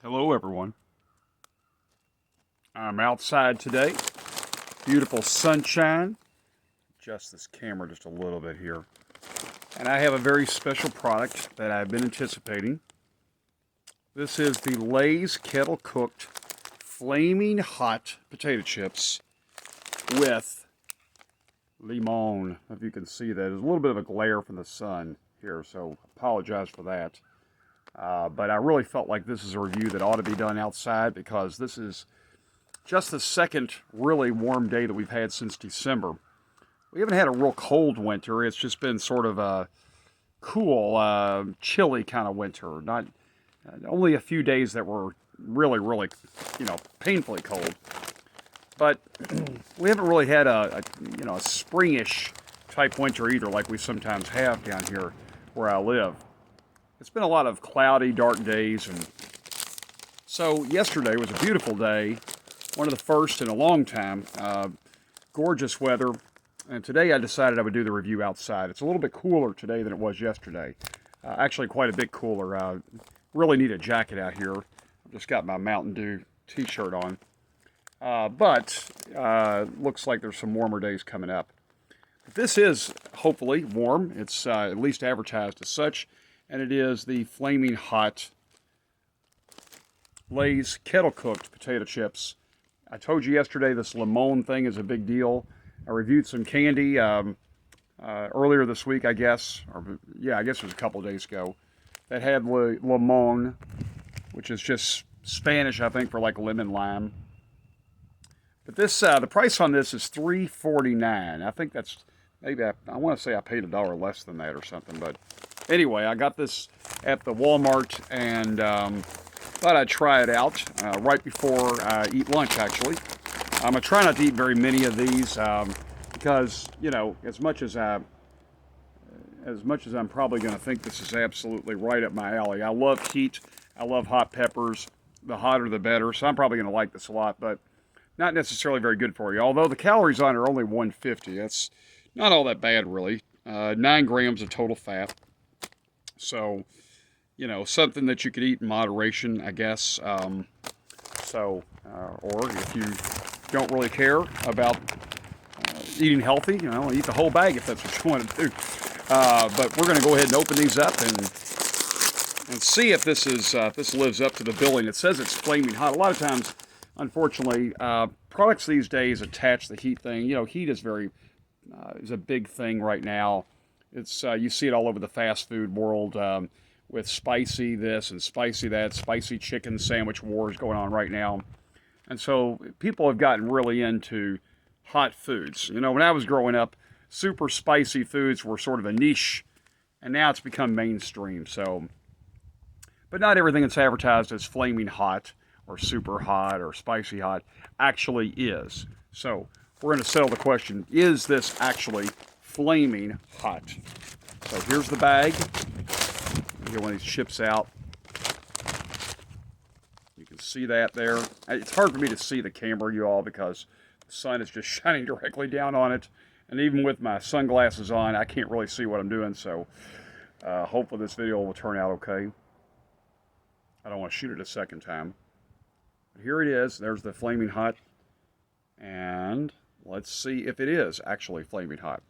Hello everyone. I'm outside today. Beautiful sunshine. Adjust this camera just a little bit here. And I have a very special product that I've been anticipating. This is the Lays kettle cooked flaming hot potato chips with limon. If you can see that, there's a little bit of a glare from the sun here, so apologize for that. But I really felt like this is a review that ought to be done outside because this is just the second really warm day that we've had since December. We haven't had a real cold winter. It's just been sort of a cool, chilly kind of winter. Not only a few days that were really, painfully cold. But we haven't really had a springish type winter either, like we sometimes have down here where I live. It's been a lot of cloudy, dark days, and so yesterday was a beautiful day, one of the first in a long time. Gorgeous weather, and today I decided I would do the review outside. It's a little bit cooler today than it was yesterday. Actually, quite a bit cooler. Really need a jacket out here. I've just got my Mountain Dew t-shirt on, but looks like there's some warmer days coming up. But this is hopefully warm. It's at least advertised as such. And it is the flaming hot Lay's kettle cooked potato chips. I told you yesterday this limon thing is a big deal. I reviewed some candy earlier this week, I guess. I guess it was a couple of days ago. That had limon, which is just Spanish, I think, for like lemon lime. But this, the price on this is $3.49. I think that's maybe I want to say I paid $1 less than that or something, but. Anyway, I got this at the Walmart and thought I'd try it out right before I eat lunch, actually. I'm going to try not to eat very many of these because, as much as I'm probably going to think this is absolutely right up my alley. I love heat. I love hot peppers. The hotter the better, so I'm probably going to like this a lot, but not necessarily very good for you. Although the calories on it are only 150. That's not all that bad, really. 9 grams of total fat. So, something that you could eat in moderation, I guess. Or if you don't really care about eating healthy, eat the whole bag if that's what you want to do. But we're going to go ahead and open these up and see if this lives up to the billing. It says it's flaming hot. A lot of times, unfortunately, products these days attach the heat thing. Heat is is a big thing right now. It's you see it all over the fast food world with spicy this and spicy that, spicy chicken sandwich wars going on right now. And so people have gotten really into hot foods. When I was growing up, super spicy foods were sort of a niche, and now it's become mainstream. So, but not everything that's advertised as flaming hot or super hot or spicy hot actually is. So we're going to settle the question, is this actually flaming hot? So here's the bag. Get one of these chips out. You can see that there. It's hard for me to see the camera, you all, because the sun is just shining directly down on it. And even with my sunglasses on, I can't really see what I'm doing. So hopefully this video will turn out okay. I don't want to shoot it a second time. But here it is. There's the flaming hot. And let's see if it is actually flaming hot.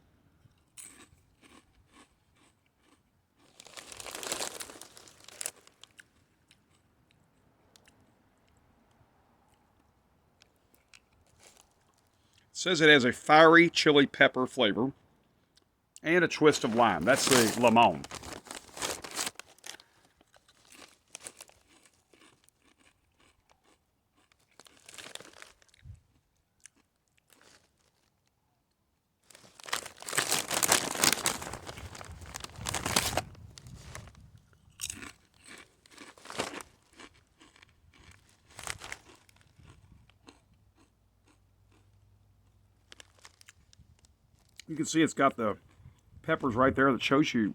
It says it has a fiery chili pepper flavor and a twist of lime. That's the limon. You can see it's got the peppers right there that shows you,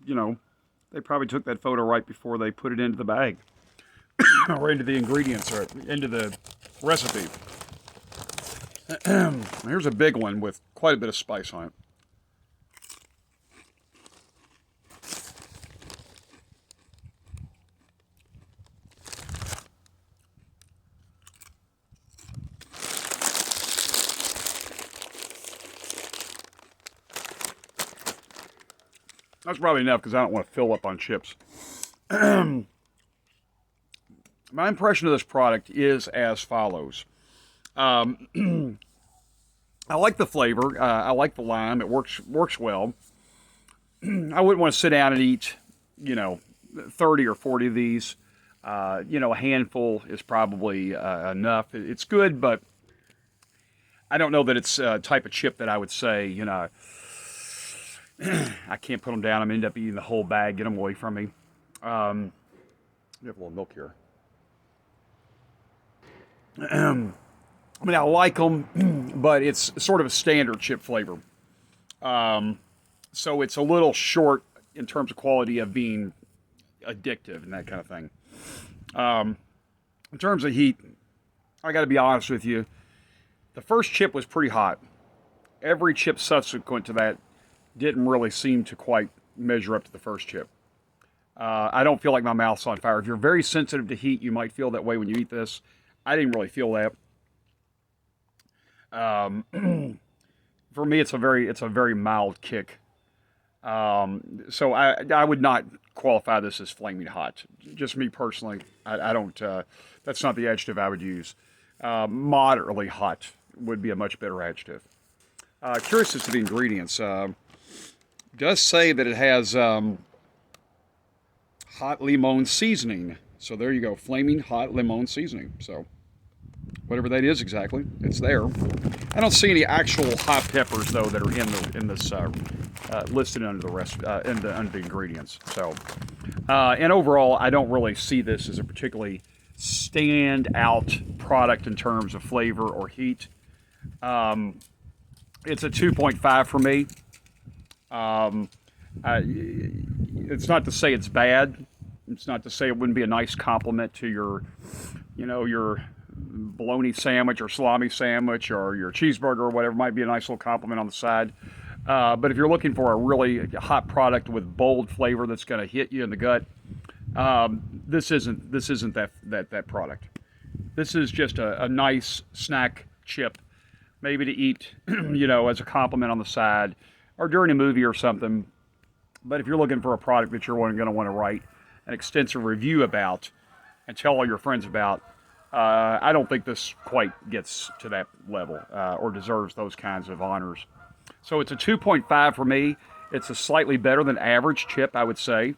they probably took that photo right before they put it into the bag or into the ingredients or into the recipe. Here's a big one with quite a bit of spice on it. That's probably enough because I don't want to fill up on chips. My impression of this product is as follows. I like the flavor. I like the lime. It works well. I wouldn't want to sit down and eat, 30 or 40 of these. A handful is probably enough. It's good, but I don't know that it's a type of chip that I would say, I can't put them down. I'm going to end up eating the whole bag. Get them away from me. We have a little milk here. I mean, I like them, but it's sort of a standard chip flavor. So it's a little short in terms of quality of being addictive and that kind of thing. In terms of heat, I got to be honest with you. The first chip was pretty hot. Every chip subsequent to that didn't really seem to quite measure up to the first chip. I don't feel like my mouth's on fire. If you're very sensitive to heat, you might feel that way when you eat this. I didn't really feel that. For me, it's a very mild kick. So I would not qualify this as flaming hot. Just me personally, I don't. That's not the adjective I would use. Moderately hot would be a much better adjective. Curious as to the ingredients. Does say that it has hot limon seasoning. So there you go, flaming hot limon seasoning. So whatever that is exactly, it's there. I don't see any actual hot peppers though that are in this listed under the rest under the ingredients. So and overall, I don't really see this as a particularly standout product in terms of flavor or heat. It's a 2.5 for me. It's not to say it's bad. It's not to say it wouldn't be a nice compliment to your bologna sandwich or salami sandwich or your cheeseburger or whatever. Might be a nice little compliment on the side. But if you're looking for a really hot product with bold flavor that's going to hit you in the gut, this isn't that product. This is just a nice snack chip, maybe to eat, as a compliment on the side or during a movie or something. But if you're looking for a product that you're going to want to write an extensive review about and tell all your friends about, I don't think this quite gets to that level or deserves those kinds of honors. So it's a 2.5 for me. It's a slightly better than average chip, I would say.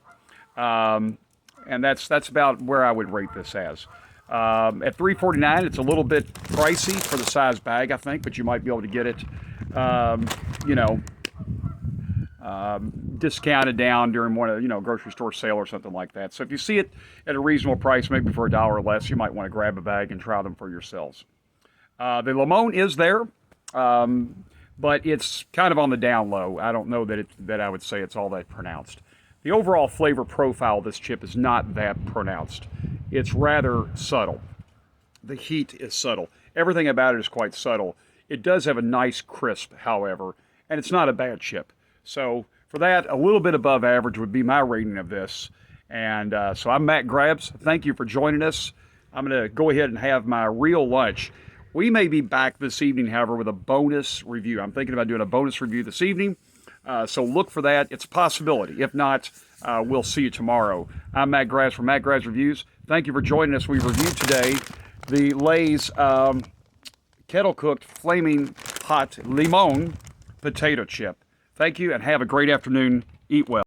And that's about where I would rate this as. At $3.49, it's a little bit pricey for the size bag, I think, but you might be able to get it, discounted down during one of grocery store sale or something like that. So if you see it at a reasonable price, maybe for $1 or less, you might want to grab a bag and try them for yourselves. The limon is there, but it's kind of on the down low. I don't know that I would say it's all that pronounced. The overall flavor profile of this chip is not that pronounced. It's rather subtle. The heat is subtle. Everything about it is quite subtle. It does have a nice crisp, however, and it's not a bad chip. So for that, a little bit above average would be my rating of this. And so I'm Matt Grabs. Thank you for joining us. I'm going to go ahead and have my real lunch. We may be back this evening, however, with a bonus review. I'm thinking about doing a bonus review this evening. So look for that. It's a possibility. If not, we'll see you tomorrow. I'm Matt Grabs from Matt Grabs Reviews. Thank you for joining us. We reviewed today the Lays kettle-cooked flaming hot limon potato chip. Thank you and have a great afternoon. Eat well.